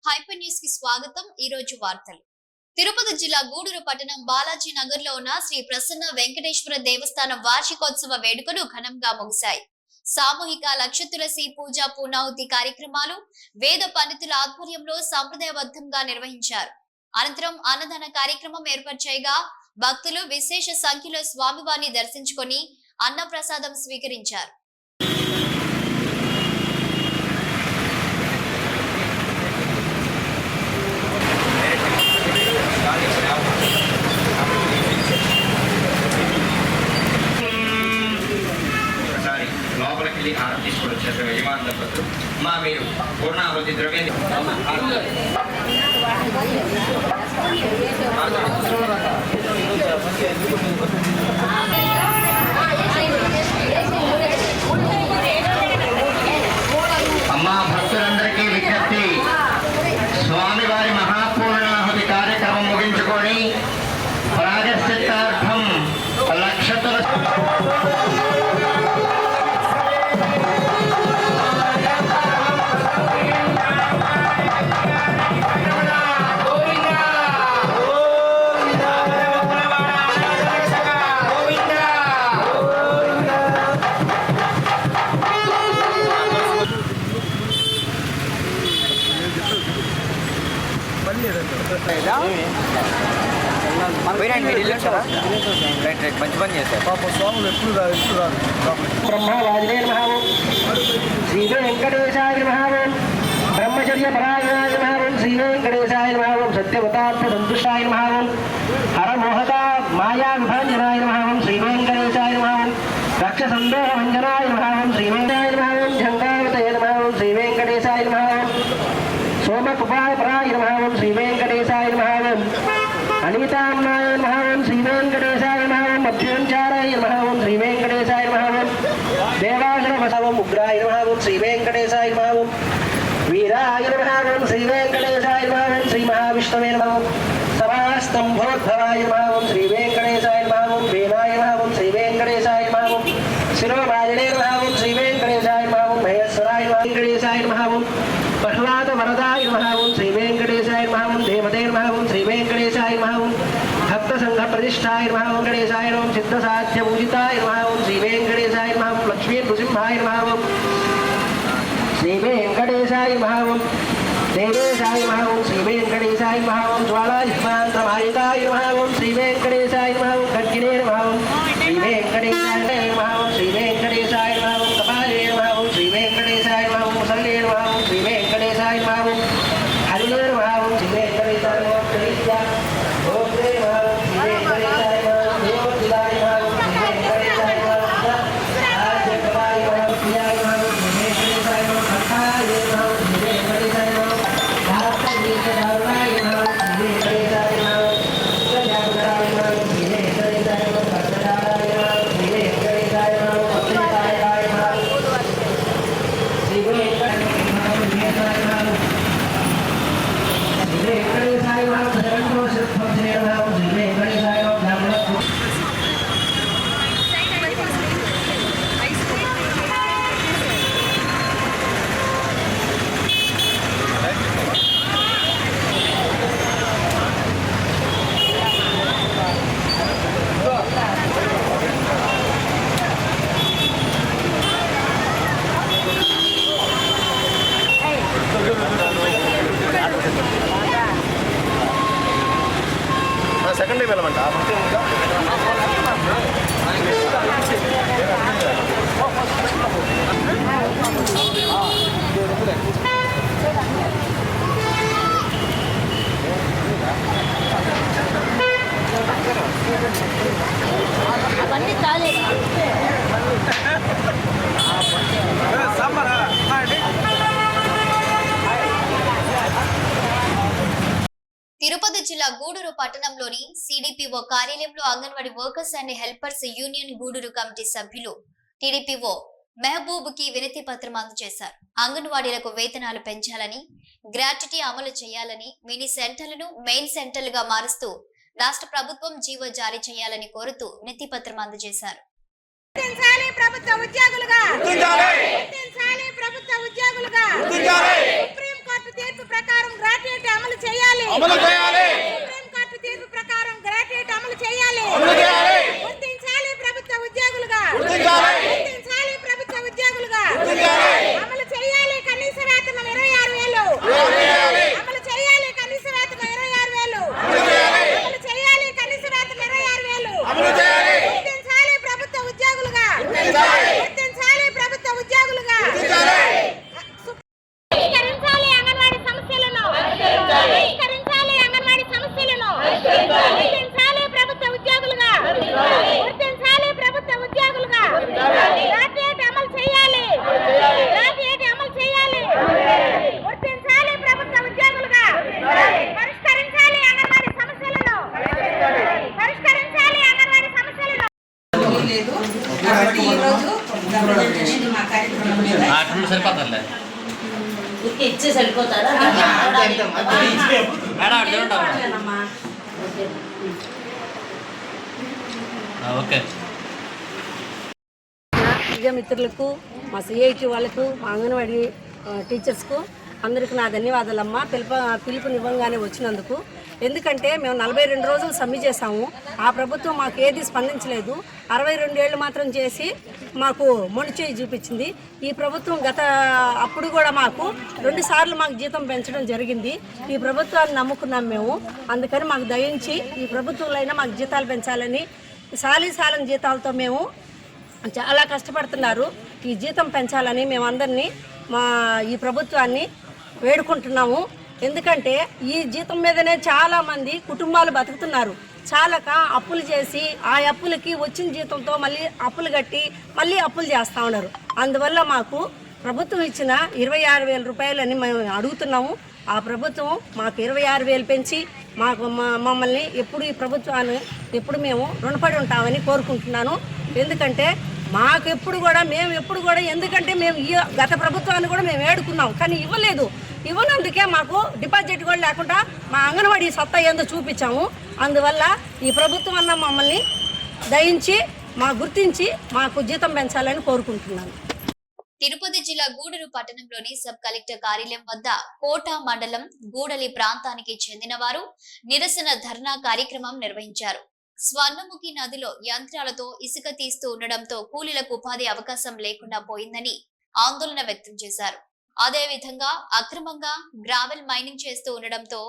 Hyper news కి స్వాగతం. ఈ రోజు వార్తలు. తిరుపతి జిల్లా గూడూరు పట్టణం బాలాజీ నగర్ లో ఉన్న శ్రీ ప్రసన్న వెంకటేశ్వర దేవస్థానం వార్షికోత్సవ వేడుకలు ఘనంగా ముగిశాయి. సామూహిక లక్ష తులసి పూజ పూర్ణాహుతి కార్యక్రమాలు వేద పండితుల ఆధ్వర్యంలో సంప్రదాయబద్ధంగా నిర్వహించారు. అనంతరం అన్నదాన కార్యక్రమం ఏర్పాటు చేయగా భక్తులు విశేష సంఖ్యలో స్వామివారిని దర్శించుకొని అన్న ప్రసాదం స్వీకరించారు. లోపలికి ఆరం తీసుకొని వచ్చారు యజమాని దంపతులు. మా మీరు పూర్ణాహుతి ద్రవ్యాన్ని అమ్మా భక్తులందరికీ విజ్ఞప్తి, స్వామివారి మహాపూర్ణాహుతి కార్యక్రమం ముగించుకొని ప్రాయశ్చిత్తార్థం లక్షతుల మంచి పని చేశారు. బ్రహ్మవాదినే నమః. శ్రీ వెంకటేశాయ నమః. బ్రహ్మచర్య పరాయణాయ నమః. శ్రీ వెంకటేశాయ నమః. సత్యవతార్థ సంతుష్టాయ నమః. హర మోహత మాయా విభాంజనాయ నమః. శ్రీ వెంకటేశాయ నమః. రక్ష సందేహ భంజనాయ నమః. శ్రీ వెంకటేశాయ నమః. జంగావతయ నమః. శ్రీ వెంకటేశాయ నమః. సోమకుపాయ పరాయ నమః. శ్రీ వెంకటేశాయ నమః. అనిమితాన్నాయ నమః. శ్రీ వెంకటేశాయ నమః. మధ్యంచారాయ నమః. శ్రీ వెంకటేశాయ నమః. దేవాశ్రమసవం ఉగ్రాయ నమః. శ్రీ వెంకటేశాయ నమః. వీరాయ నమః. శ్రీ వెంకటేశాయ నమః. శ్రీ మహావిష్ణవే నమః. సభాస్తంభోద్భవాయ నమః. శ్రీ వెంకటేశాయ నమః. వేనాయ నమః. శ్రీ వెంకటేశాయ నమః. శిరోబాలినే నమః. శ్రీ వెంకటేశాయ నమః. మహేశ్వరాయ నమః. వెంకటేశాయ నమః. ప్రహ్లాద వరదాయ నమః. శ్రీ వెంకటేశాయ నమః. దేవతే నమః. శ్రీ వెంకటేశాయ నమః. భక్త సంఘ ప్రతిష్టాయ నమః. వెంకటేశాయ నమః. సిద్ధ సాధ్య పూజితాయ నమః. శ్రీ వెంకటేశాయ నమః. లక్ష్మీ నృసింహాయ నమః. శ్రీ వెంకటేశాయ నమః. దేవేశాయ నమః. శ్రీ వెంకటేశాయ నమః. జ్వాలాయుష్మాంతమాయుధాయ నమః. శ్రీ వెంకటేశాయ నమః. గర్గినే నమః. శ్రీ వెంకటేశాయ నమః. శ్రీ వెంకటేశాయ నమః. కపాలే నమః. శ్రీ వెంకటేశాయ నమః. ముసలే నమః. శ్రీ వెంకటేశాయ నమః. హరిలే నమః. శ్రీ వెంకటేశాయ నమః. ఓకే నమః. శ్రీ వెంకటేశాయ నమః. దేవోదిదాయ నమః. శ్రీ వెంకటేశాయ నమః. రాజకపాయ నమః. ప్రియాయ నమః. శ్రీ వెంకటేశాయ నమః. భక్తాయ నమః. శ్రీ వెంకటేశాయ నమః. భారతదేశదారుణాయ నమః. శ్రీ వెంకటేశాయ నమః. జయాగురాయ నమః. శ్రీ వెంకటేశాయ నమః. భక్తదారాయ నమః. శ్రీ వెంకటేశాయ నమః. భక్తదారాయ నమః. శ్రీ వెంకటేశాయ నమః. శ్రీ వెంకటేశాయ నమః. జగన్మోహన శ్రీ వెంకటేశాయ నమః. బ్రాహ్మణ సెకండ్ టైం వెళ్ళమంట అవన్నీ చాలే. తిరుపతి జిల్లా గూడూరు పట్టణంలోని సిడిపిఓ కార్యాలయంలో Anganwadi workers and helpers union Gudur committee సభ్యులు టిడిపిఓ మెహబూబ్ కి వినతి పత్రం అందజేశారు. అంగన్వాడీలకు వేతనాలు పెంచాలని, గ్రాట్యుటీ అమలు చేయాలని, మినీ సెంటర్లను మెయిన్ సెంటర్లుగా మారుస్తూ రాష్ట్ర ప్రభుత్వం జీవో జారీ చేయాలని కోరుతూ వినతి పత్రం అందజేశారు. ప్రభుత్వ ఉద్యోగులుగా కోర్టు తీర్పు ప్రకారం గ్రాట్యుయేట్ అమలు చేయాలి. సుప్రీం కోర్టు తీర్పు ప్రకారం గ్రాట్యుయేట్ అమలు చేయాలి. గుర్తించాలి ప్రభుత్వ ఉద్యోగులుగా. గుర్తించాలి ప్రభుత్వ ఉద్యోగులుగా. అమలు చేయాలి కనీస వేతనం 26,000. అమలు చేయాలి కనీస వేతనం 26,000. అమలు చేయాలి కనీస వేతనం 26,000. గుర్తించాలి ప్రభుత్వ ఉద్యోగులుగా. గుర్తించాలి ప్రభుత్వ ఉద్యోగులుగా. పరిష్కరించాలి అంగన్వాడీ సమస్యలను. పరిష్కరించాలి అంగన్వాడీ సమస్యలను. గుర్తించాలి ప్రభుత్వ ఉద్యోగులుగా. గుర్తించాలి ప్రభుత్వ ఉద్యోగులుగా. గ్రాట్యుయేట్ అమలు చేయాలి. గ్రాట్యుయేట్ అమలు చేయాలి. గుర్తించాలి ప్రభుత్వ ఉద్యోగులుగా. పరిష్కరించాలి అంగన్వాడీ సమస్యలను. పరిష్కరించాలి అంగన్వాడీ సమస్యలను. లేదు కాబట్టి ఈరోజు రిప్రజెంటేషన్ మా కార్యక్రమం సరిపోతారులే ఇచ్చే సరిపోతారా ఓకే. మీడియా మిత్రులకు, మా సిఐటి వాళ్ళకు, మా అంగన్వాడీ టీచర్స్కు అందరికీ నా ధన్యవాదాలమ్మా. పిలుపునివ్వంగానే వచ్చినందుకు. ఎందుకంటే మేము 42 రోజులు సమ్మె చేశాము. ఆ ప్రభుత్వం మాకు ఏది స్పందించలేదు. 62 ఏళ్ళు మాత్రం చేసి మాకు మొండి చేయి చూపించింది. ఈ ప్రభుత్వం అప్పుడు కూడా మాకు 2 సార్లు మాకు జీతం పెంచడం జరిగింది. ఈ ప్రభుత్వాన్ని నమ్ముకున్నాం మేము. అందుకని మాకు దయించి ఈ ప్రభుత్వంలో అయినా మాకు జీతాలు పెంచాలని, సాలీసాలం జీతాలతో మేము చాలా కష్టపడుతున్నారు. ఈ జీతం పెంచాలని మేమందరినీ ఈ ప్రభుత్వాన్ని వేడుకుంటున్నాము. ఎందుకంటే ఈ జీతం మీదనే చాలామంది కుటుంబాలు బతుకుతున్నారు. చాలక అప్పులు చేసి ఆ అప్పులకి వచ్చిన జీతంతో మళ్ళీ అప్పులు కట్టి మళ్ళీ అప్పులు చేస్తూ ఉన్నారు. అందువల్ల మాకు ప్రభుత్వం ఇచ్చిన 26,000 రూపాయలని మేము అడుగుతున్నాము. ఆ ప్రభుత్వం మాకు 26,000 పెంచి మమ్మల్ని ఎప్పుడు ఈ ప్రభుత్వాన్ని ఎప్పుడు మేము రుణపడి ఉంటామని కోరుకుంటున్నాను. ఎందుకంటే మేము ఎప్పుడు కూడా ఎందుకంటే మేము ఈ గత ప్రభుత్వాన్ని కూడా మేము వేడుకున్నాం, కానీ ఇవ్వనందుకే మాకు డిపాజిట్ కూడా లేకుండా మా అంగన్వాడీ సత్తా ఏందో చూపించాము. అందువల్ల ఈ ప్రభుత్వం అన్న మమ్మల్ని దయించి గుర్తించి మాకు జీతం పెంచాలని కోరుకుంటున్నాను. తిరుపతి జిల్లా గూడూరు పట్టణంలోని సబ్ కలెక్టర్ కార్యాలయం వద్ద కోట మండలం గూడలి ప్రాంతానికి చెందిన వారు నిరసన ధర్నా కార్యక్రమం నిర్వహించారు. స్వర్ణముఖి నదిలో యంత్రాలతో ఇసుక తీస్తూ ఉండడంతో కూలీలకు ఉపాధి అవకాశం లేకుండా పోయిందని ఆందోళన వ్యక్తం చేశారు. అదే విధంగా అక్రమంగా గ్రావెల్ మైనింగ్ చేస్తూ ఉండడంతో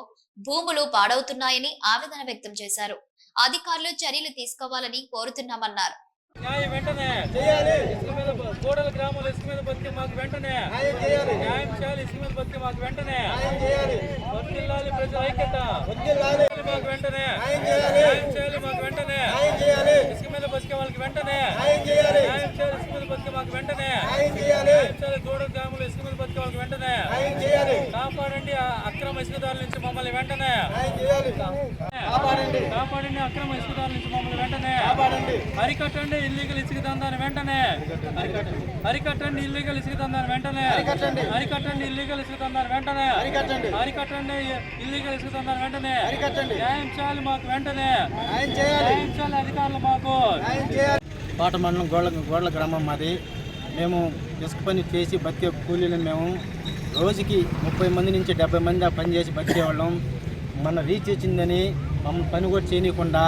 భూములు పాడవుతున్నాయని ఆవేదన వ్యక్తం చేశారు. అధికారులు చర్యలు తీసుకోవాలని కోరుతున్నామన్నారు. న్యాయం వెంటనే చేయాలి. ఇసుక మీద గోడల గ్రామాల ఇసుక మీద బతికే మాకు వెంటనే న్యాయం చేయాలి. న్యాయం చేయాలి. ఇసుక మీద బతికే మాకు వెంటనే న్యాయం చేయాలి. వర్ధిల్లాలి ప్రజల ఐక్యత. వర్ధిల్లాలి మాకు వెంటనే న్యాయం చేయాలి. న్యాయం చేయాలి మాకు వెంటనే న్యాయం చేయాలి. ఇసుక మీద బతికే వాళ్ళకి వెంటనే న్యాయం చేయాలి. న్యాయం చేయాలి. ఇసుక మీద బతికే మాకు వెంటనే న్యాయం చేయాలి. న్యాయం చేయాలి. గోడల గ్రామాల ఇసుక మీద బతికే వాళ్ళకి వెంటనే న్యాయం చేయాలి. కాపాడండి అక్రమ ఇసుకదారుల నుంచి మమ్మల్ని వెంటనే న్యాయం చేయాలి. కాపాడండి అక్రమ ఇసుకదారుల నుంచి మమ్మల్ని వెంటనే కాపాడండి. అరికట్టండి ఇల్లీగల్ ఇసుక దందాన్ని వెంటనే అరికట్టండి. ఇల్లీగల్ ఇసుక దందాన్ని వెంటనే అరికట్టండి. ఇల్లీగల్ ఇసుక దందాన్ని వెంటనే అరికట్టండి. ఇల్లీగల్ ఇసుక దందాన్ని వెంటనే న్యాయం చేయాలి మాకు వెంటనే న్యాయం చేయాలి. అధికారులు మాకు కోట మండలం గోడల గ్రామం మాది. మేము ఇసుక పని చేసి బతికే కూలీలను మేము రోజుకి 30 మంది నుంచి 70 మంది పని చేసి బతికేవాళ్ళం. మన రీచ్ ఇచ్చిందని మమ్మల్ని పని కూడా చేయకుండా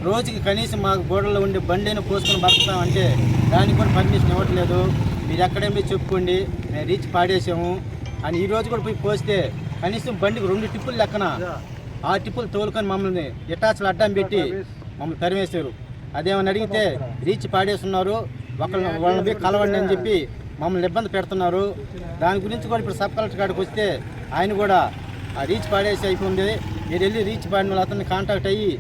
రోజుకి కనీసం మాకు గోడల్లో ఉండి బండిని పోసుకొని బతుకుతామంటే దానికి కూడా పర్మిషన్ ఇవ్వట్లేదు. మీరు ఎక్కడేమి చెప్పుకోండి, మేము రీచ్ పాడేసాము అని ఈరోజు కూడా పోయి పోస్తే కనీసం బండికి 2 టిప్పులు లెక్కన ఆ టిప్పులు తోలుకొని మమ్మల్ని ఇటాచులు అడ్డం పెట్టి మమ్మల్ని తరిమేశారు. అదేమని అడిగితే రీచ్ పాడేస్తున్నారు, వాళ్ళని పోయి కలవండి అని చెప్పి మమ్మల్ని ఇబ్బంది పెడుతున్నారు. దాని గురించి కూడా ఇప్పుడు సబ్ కలెక్టర్ కాడికి వస్తే ఆయన కూడా ఆ రీచ్ పాడేసి అయిపోయింది, మీరు వెళ్ళి రీచ్ పాడిన వాళ్ళు అతన్ని కాంటాక్ట్ అయ్యి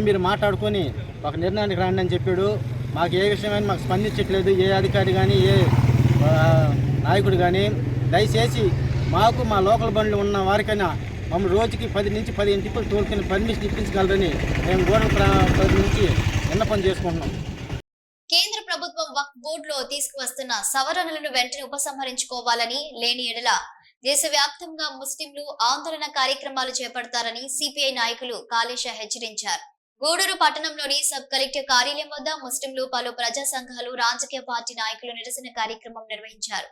మీరు మాట్లాడుకొని ఒక నిర్ణయానికి రండి అని చెప్పాడు. మాకు ఏ విషయమైనా మాకు స్పందించట్లేదు ఏ అధికారి కానీ ఏ నాయకుడు కానీ. దయచేసి మాకు మా లోకల్ బండ్లు ఉన్న వారికైనా మమ్మల్ని రోజుకి 10 నుంచి 15 టిప్పులు తోలుకొని పర్మిషన్ ఇప్పించగలరని మేము గోడల నుంచి విన్నపం చేసుకుంటున్నాం. కేంద్ర ప్రభుత్వం వక్ఫ్ బోర్డులో తీసుకువస్తున్న సవరణలను వెంటనే ఉపసంహరించుకోవాలని, లేని ఎడల దేశవ్యాప్తంగా ముస్లింలు ఆందోళన కార్యక్రమాలు చేపడతారని సిపిఐ నాయకులు కాళేశ హెచ్చరించారు. గూడూరు పట్టణంలోని సబ్ కలెక్టర్ కార్యాలయం వద్ద ముస్లింలు, పలు ప్రజా సంఘాలు, రాజకీయ పార్టీ నాయకులు నిరసన కార్యక్రమం నిర్వహించారు.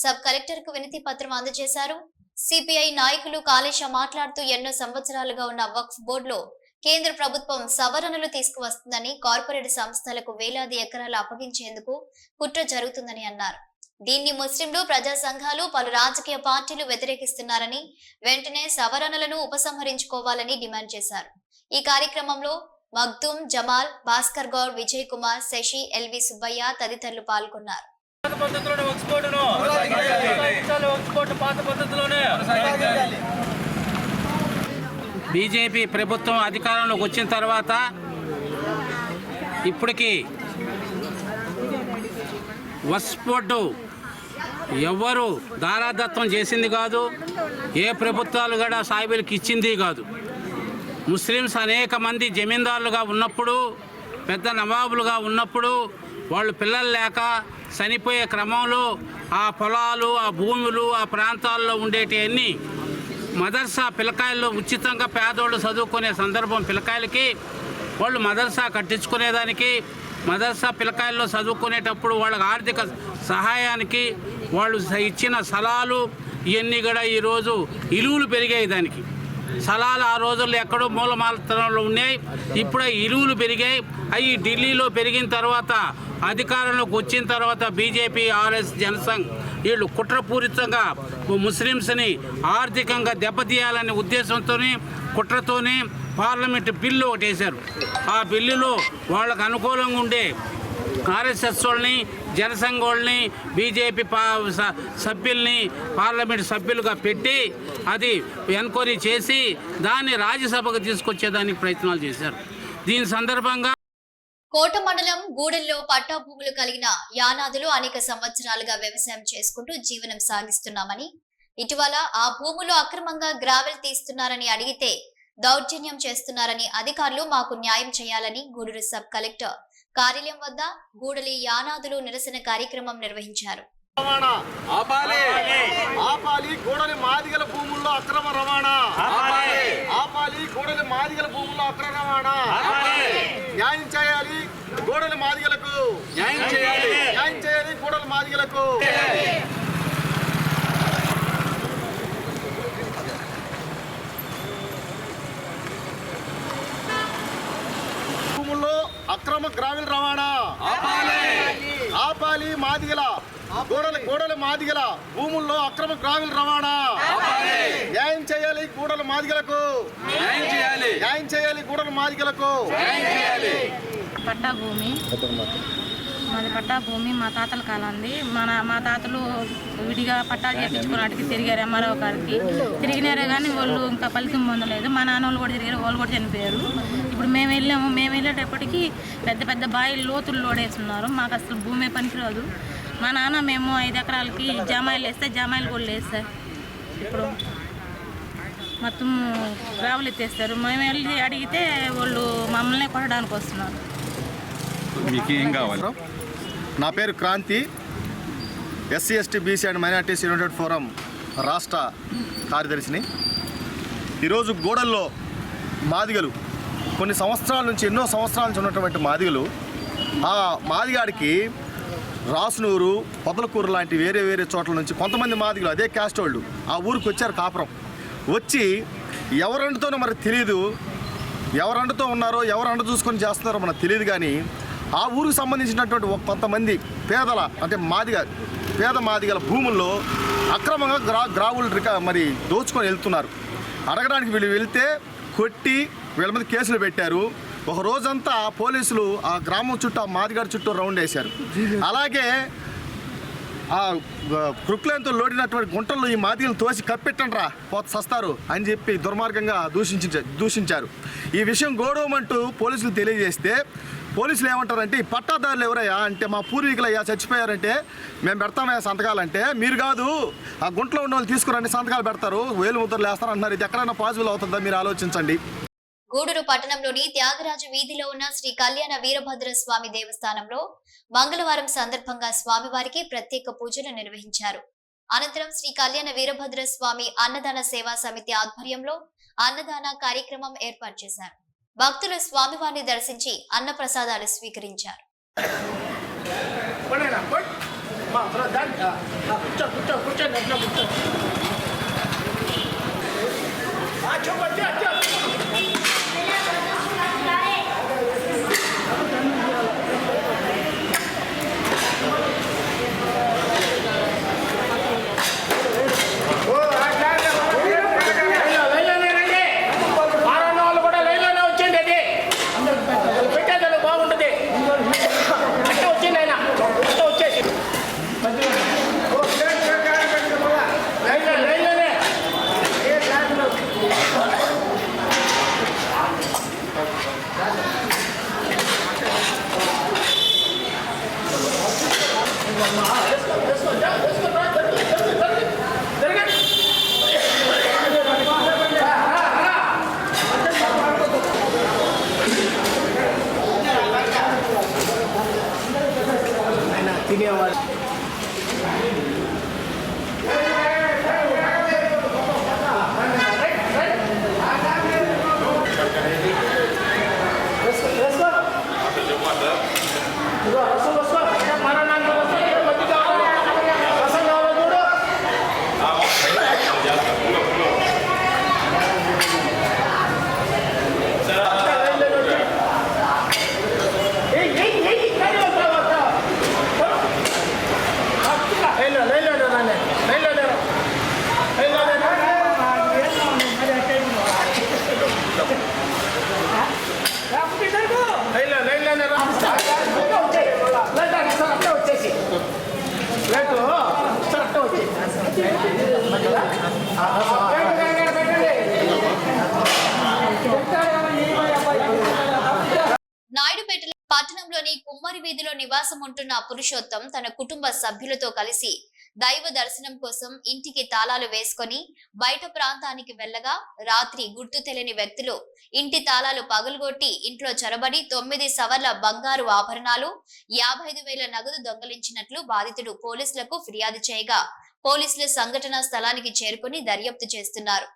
సబ్ కలెక్టర్ కు వినతి పత్రం అందజేశారు. సిపిఐ నాయకులు కాళేశ మాట్లాడుతూ ఎన్నో సంవత్సరాలుగా ఉన్న వక్ఫ్ బోర్డులో కేంద్ర ప్రభుత్వం సవరణలు తీసుకువస్తుందని, కార్పొరేట్ సంస్థలకు వేలాది ఎకరాలు అప్పగించేందుకు కుట్ర జరుగుతుందని అన్నారు. దీన్ని ముస్లింలు, ప్రజా సంఘాలు, పలు రాజకీయ పార్టీలు వ్యతిరేకిస్తున్నారని, వెంటనే సవరణలను ఉపసంహరించుకోవాలని డిమాండ్ చేశారు. ఈ కార్యక్రమంలో మగ్దుమ్, జమాల్, భాస్కర్ గౌడ్, విజయ్ కుమార్, శశి, ఎల్వి సుబ్బయ్య తదితరులు పాల్గొన్నారు. బీజేపీ ప్రభుత్వం అధికారంలోకి వచ్చిన తర్వాత ఇప్పటికీ వక్ఫ్ బోర్డు ఎవరు దారాదత్తం చేసింది కాదు, ఏ ప్రభుత్వాలు కూడా సాయిబులకు ఇచ్చింది కాదు. ముస్లిమ్స్ అనేక మంది జమీందారులుగా ఉన్నప్పుడు, పెద్ద నవాబులుగా ఉన్నప్పుడు వాళ్ళు పిల్లలు లేక చనిపోయే క్రమంలో ఆ పొలాలు, ఆ భూములు, ఆ ప్రాంతాల్లో ఉండేటివన్నీ మదర్సా పిల్లకాయల్లో ఉచితంగా పేదోళ్ళు చదువుకునే సందర్భం పిల్లకాయలకి వాళ్ళు మదర్సా కట్టించుకునేదానికి, మదర్సా పిల్లకాయల్లో చదువుకునేటప్పుడు వాళ్ళకి ఆర్థిక సహాయానికి వాళ్ళు ఇచ్చిన స్థలాలు ఇవన్నీ కూడా ఈరోజు ఇలువలు పెరిగాయి. దానికి స్థలాలు ఆ రోజుల్లో ఎక్కడో మూలమాలతనంలో ఉన్నాయి, ఇప్పుడు ఇలువలు పెరిగాయి. అవి ఢిల్లీలో పెరిగిన తర్వాత అధికారంలోకి వచ్చిన తర్వాత బీజేపీ, ఆర్ఎస్, జనసంఘ్ వీళ్ళు కుట్రపూరితంగా ముస్లిమ్స్ని ఆర్థికంగా దెబ్బతీయాలనే ఉద్దేశంతోనే కుట్రతోనే పార్లమెంటు బిల్లు ఒకటి వేశారు. ఆ బిల్లులో వాళ్ళకు అనుకూలంగా ఉండే ఆర్ఎస్ఎస్ వాళ్ళని, జనసంఘ్ వాళ్ళని, బీజేపీ సభ్యుల్ని పార్లమెంటు సభ్యులుగా పెట్టి అది ఎన్క్వైరీ చేసి దాన్ని రాజ్యసభకు తీసుకొచ్చేదానికి ప్రయత్నాలు చేశారు. దీని సందర్భంగా కోట మండలం గూడెల్లో పట్టా భూములు కలిగిన యానాదులు అనేక సంవత్సరాలుగా వ్యవసాయం చేసుకుంటూ జీవనం సాగిస్తున్నామని, ఇటీవల ఆ భూములు అక్రమంగా గ్రావెల్ తీస్తున్నారని అడిగితే దౌర్జన్యం చేస్తున్నారని, అధికారులు మాకు న్యాయం చేయాలని గూడూరు సబ్ కలెక్టర్ కార్యాలయం వద్ద గూడలి యానాదులు నిరసన కార్యక్రమం నిర్వహించారు. ఆపాలి గూడలి మాదిగల భూముల్లో అక్రమ రవాణా, ఆపాలి గూడలి మాదిగల భూముల్లో అక్రమ రవాణా, న్యాయం చేయాలి గూడలి మాదిగలకు, న్యాయం చేయాలి గూడలి మాదిగలకు. భూముల్లో అక్రమ గ్రావెల్ రవాణా ఆపాలి, మాదిగల గూడలి మాదిగల భూముల్లో అక్రమ గ్రావెల్ రవాణా న్యాయం చేయాలి గూడలి మాదిగలకు, న్యాయం చేయాలి గూడలి మాదిగలకు. పట్టా భూమి మా తాతల కాలంది. మా తాతలు విడిగా పట్టాలు చేయించుకున్నట్టుకి తిరిగారు ఎంఆర్ఓ గారికి. తిరిగినారే కానీ వాళ్ళు ఇంకా ఫలితం పొందలేదు. మా నాన్న వాళ్ళు కూడా తిరిగారు, వాళ్ళు కూడా చనిపోయారు. ఇప్పుడు మేము వెళ్ళేటప్పటికి పెద్ద పెద్ద బాయిలు లోతులు లోడేస్తున్నారు. మాకు అసలు భూమి పనికిరాదు. మా నాన్న మేము 5 ఎకరాలకి జామాయిలు వేస్తే జామాయిలు కూడా లేదు సార్. ఇప్పుడు మొత్తం గ్రావులు ఎత్తేస్తారు. మేము వెళ్ళి అడిగితే వాళ్ళు మమ్మల్ని కొట్టడానికి వస్తున్నారు. మీకు ఏం కావాలి? నా పేరు Kranti, SC ST BC and minorities united forum రాష్ట్ర కార్యదర్శిని. ఈరోజు గూడల్లో మాదిగలు కొన్ని సంవత్సరాల నుంచి, ఎన్నో సంవత్సరాల నుంచి ఉన్నటువంటి మాదిగలు, ఆ మాదిగాడికి రాసునూరు, పొదలకూరు లాంటి వేరే వేరే చోట్ల నుంచి కొంతమంది మాదిగలు అదే క్యాస్ట్ వాళ్ళు ఆ ఊరికి వచ్చారు. కాపురం వచ్చి ఎవరండుతోనో మరి తెలియదు, ఎవరండుతో ఉన్నారో ఎవరు అండ చూసుకొని చేస్తున్నారో మనకు తెలియదు. కానీ ఆ ఊరికి సంబంధించినటువంటి కొంతమంది అంటే పేద మాదిగల భూముల్లో అక్రమంగా గ్రావులు మరి దోచుకొని వెళ్తున్నారు. అడగడానికి వీళ్ళు వెళ్తే కొట్టి వీళ్ళ మీద కేసులు పెట్టారు. ఒక రోజంతా పోలీసులు ఆ గ్రామం చుట్టూ, ఆ మాదిగాడి చుట్టూ రౌండ్ వేశారు. అలాగే ఆ కృక్లయంతో లోడినటువంటి గుంటల్లో ఈ మాదిగలు తోసి కప్పెట్టండ్రా పోత సస్తారు అని చెప్పి దుర్మార్గంగా దూషించారు. ఈ విషయం గౌరవమంటూ పోలీసులు తెలియజేస్తే పోలీసులు ఏమంటారంటే, ఈ పట్టాదారులు ఎవరయ్యా అంటే, మా పూర్వీకులు అయ్యా చచ్చిపోయారంటే మేము పెడతామయ్యా సంతకాలంటే, మీరు కాదు ఆ గుంటలో ఉన్న వాళ్ళు తీసుకురండి సంతకాలు పెడతారు, వేలు ముద్రలు వేస్తారు అంటున్నారు. ఇది ఎక్కడైనా పాసిబుల్ అవుతుందా? మీరు ఆలోచించండి. గూడూరు పట్టణంలోని త్యాగరాజు వీధిలో ఉన్న శ్రీ కళ్యాణ వీరభద్ర స్వామి దేవస్థానంలో మంగళవారం సందర్భంగా స్వామివారికి ప్రత్యేక పూజలు నిర్వహించారు. అనంతరం శ్రీ కళ్యాణ వీరభద్ర స్వామి అన్నదాన సేవా సమితి ఆధ్వర్యంలో అన్నదాన కార్యక్రమం ఏర్పాటు చేశారు. భక్తులు స్వామివారిని దర్శించి అన్న ప్రసాదాలు స్వీకరించారు. నాయుడుపేట పట్టణంలోని కుమ్మరి వీధిలో నివాసం ఉంటున్న పురుషోత్తం తన కుటుంబ సభ్యులతో కలిసి దైవ దర్శనం కోసం ఇంటికి తాళాలు వేసుకొని బయట ప్రాంతానికి వెళ్లగా రాత్రి గుర్తు తెలియని వ్యక్తులు ఇంటి తాళాలు పగులుగొట్టి ఇంట్లో చొరబడి 9 సవర్ల బంగారు ఆభరణాలు 55,000 నగదు దొంగలించినట్లు బాధితుడు పోలీసులకు ఫిర్యాదు చేయగా పోలీసులు సంఘటనా స్థలానికి చేరుకొని దర్యాప్తు చేస్తున్నారు.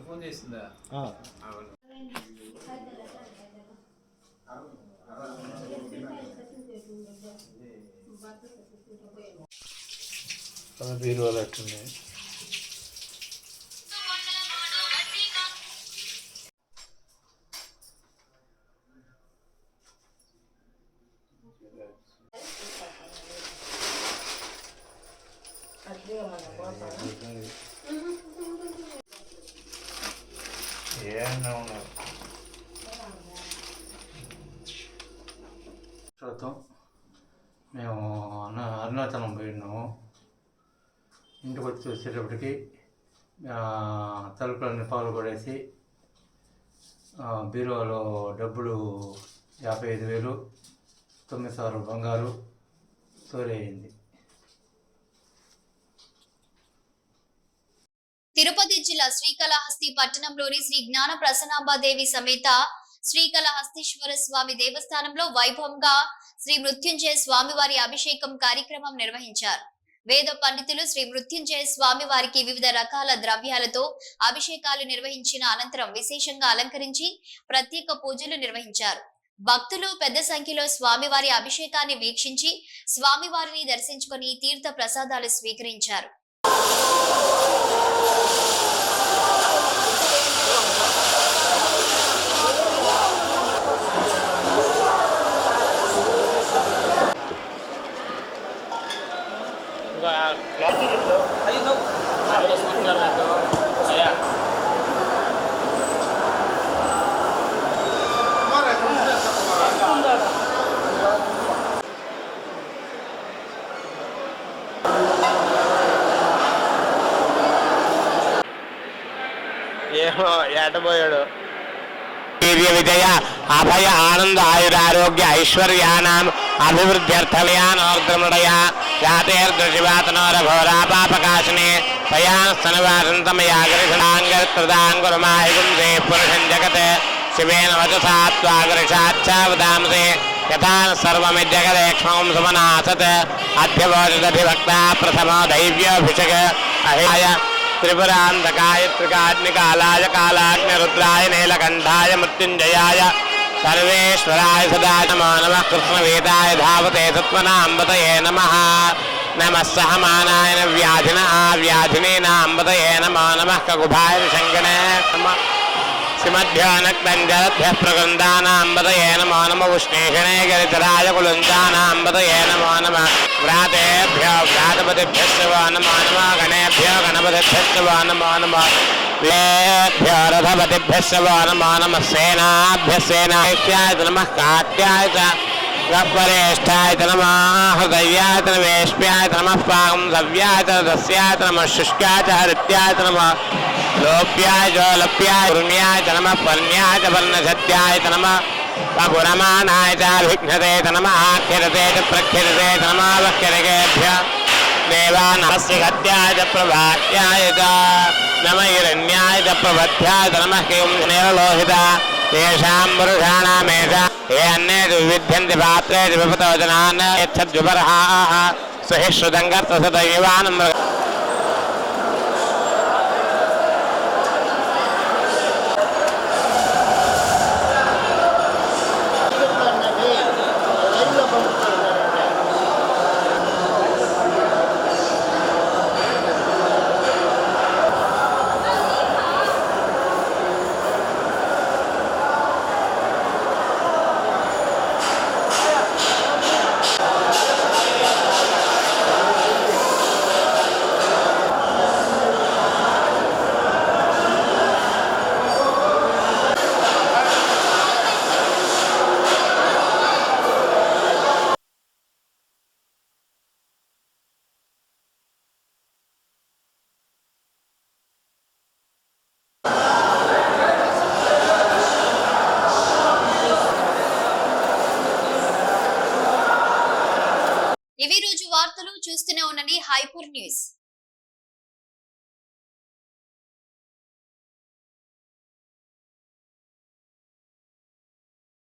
ఫోన్ చేసిందా? బీరువాలు అట్టుంది. మేము అరుణాచలం పోయినాము. ఇంటికి వచ్చి వచ్చేటప్పటికి తలుపులన్నీ పాలు కొడేసి బీరువాలో డబ్బులు 55,000 9 సార్లు బంగారు చోరీ అయింది. తిరుపతి జిల్లా శ్రీకాళహస్తి పట్టణంలోని శ్రీ జ్ఞాన ప్రసన్నాంబాదేవి సమేత శ్రీకాళహస్తీశ్వర స్వామి దేవస్థానంలో వైభవంగా శ్రీ మృత్యుంజయ స్వామివారి అభిషేకం కార్యక్రమం నిర్వహించారు. వేద పండితులు శ్రీ మృత్యుంజయ స్వామి వారికి వివిధ రకాల ద్రవ్యాలతో అభిషేకాలు నిర్వహించిన అనంతరం విశేషంగా అలంకరించి ప్రత్యేక పూజలు నిర్వహించారు. భక్తులు పెద్ద సంఖ్యలో స్వామివారి అభిషేకాన్ని వీక్షించి స్వామివారిని దర్శించుకొని తీర్థ ప్రసాదాలు స్వీకరించారు. ఎట్టబోయాడు వీర్య విజయ అభయ ఆనంద ఆయురారోగ్య ఐశ్వర్యానాం అభివృద్ధ్యర్థమయానోర్ద్రమృడయ జాతేర్దృశివాతనోరఘోరాపాపకాశినే తయాస్తనవాసంతమయాగరిషణాంగృదాంగురుమాహిగుంసే పురుషం జగత్ శివేన వచసా త్వాగరిషాచ్చావదాంసే యథా సర్వమిజ్జగదేక్ష్మం సుమనాసత్ అధ్యవోచదధివక్తా ప్రథమో దైవ్యోభిషక్ అహియ త్రిపురాంతకాయ త్రికాగ్నికాలాయ కాలాగ్నిరుద్రాయ నీలకంఠాయ మృత్యుంజయాయ సర్వేశ్వరాయ సదా నమో నమః కృష్ణవేదాయ ధావతే సత్వనాంబతయే నమః నమః సహమానాయ వ్యాధిన వ్యాధినేనాంబతయే నమో నమః కగుభాయ శంకనే నమః శ్రీమధ్యానక్తంజలభ్యः ప్రగృందానాంబతయే నమో నమః ఉష్ణేషణే గిరిధరాయ కులుంజానాంబతయే నమో నమః వ్రాతేభ్యో వ్రాతపతిభ్యశ్చ నమో నమః గణేభ్యో గణపతిభ్యశ్చ నమో నమః లేభ్యో రథపతిభ్యశ్చ నమో నమః సేనాభ్యः సేనాభ్యాయ నమః కాట్యాయ చ గప్పరేష్ఠాయ నమః హృదయాయ వేష్ప్యాయ నమః పాకం సవ్యాయ దస్యాయ నమః శుష్క్యాయ హరిత్యాయ నమః లోప్యాయ జోలప్యాయ పుణ్యాయ నమః పర్ణ్యాయ వర్ణసత్యాయ నమః పగురమాణాయ విఘ్నతే నమః ఆఖ్యరతే ప్రఖ్యరతే నమః వక్యరకేభ్యः దేవానస్య గత్యాయ ప్రభాక్యాయ నమ హిరణ్యాయ ప్రబధ్యాయ నమః కిం నీలలోహిత తేషాం పురుషాణామేష ఏ అన్నే వివిధ్యంతి పాత్రే విపతో జనాన్ యచ్చద్విపర్హాః సహిష్ణుదంగర్తసదైవానం ఇవి రోజు వార్తలు చూస్తూనే ఉండండి హైపర్ న్యూస్.